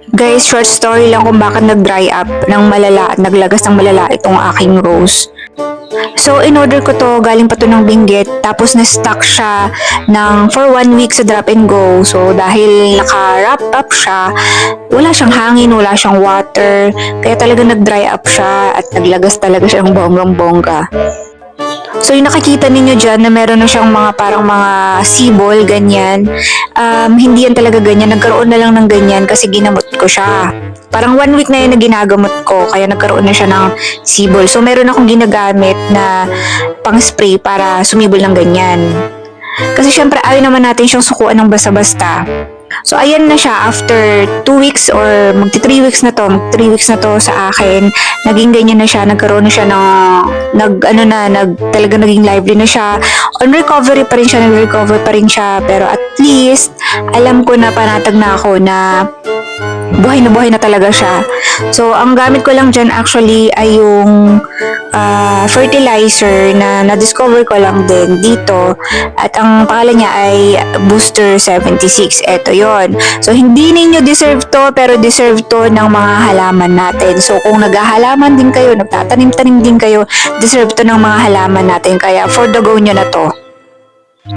Guys, short story lang kung bakit nag-dry up ng malala at naglagas ng malala itong aking rose. So, in order ko to, galing pa to ng Benguet, tapos na-stuck siya for 1 week sa drop and go. So, dahil naka-wrap up siya, wala siyang hangin, wala siyang water, kaya talaga nag-dry up siya at naglagas talaga siyang bonggang-bongga. So, yung nakikita ninyo dyan na meron na siyang mga parang mga sibol, ganyan. Hindi yan talaga ganyan. Nagkaroon na lang ng ganyan kasi ginamot ko siya. Parang 1 week na yun na ginagamot ko, kaya nagkaroon na siya ng sibol. So, meron akong ginagamit na pang-spray para sumibol ng ganyan. Kasi syempre, ayaw naman natin siyang sukuan ng basta-basta. So, ayan na siya after 2 weeks or magti 3 weeks na to. 3 weeks na to sa akin. Naging ganyan na siya. Nagkaroon na siya talaga naging lively na siya. On recovery pa rin siya. Nag-recover pa rin siya. Pero at least, alam ko na panatag na ako na buhay na talaga siya. So, ang gamit ko lang dyan actually ay yung fertilizer na na-discover ko lang din dito. At ang pangalan niya ay Booster 76. Ito yon. So, hindi ninyo deserve to, pero deserve to ng mga halaman natin. So, kung naghahalaman din kayo, nagtatanim-tanim din kayo, deserve to ng mga halaman natin. Kaya, for the go nyo na to.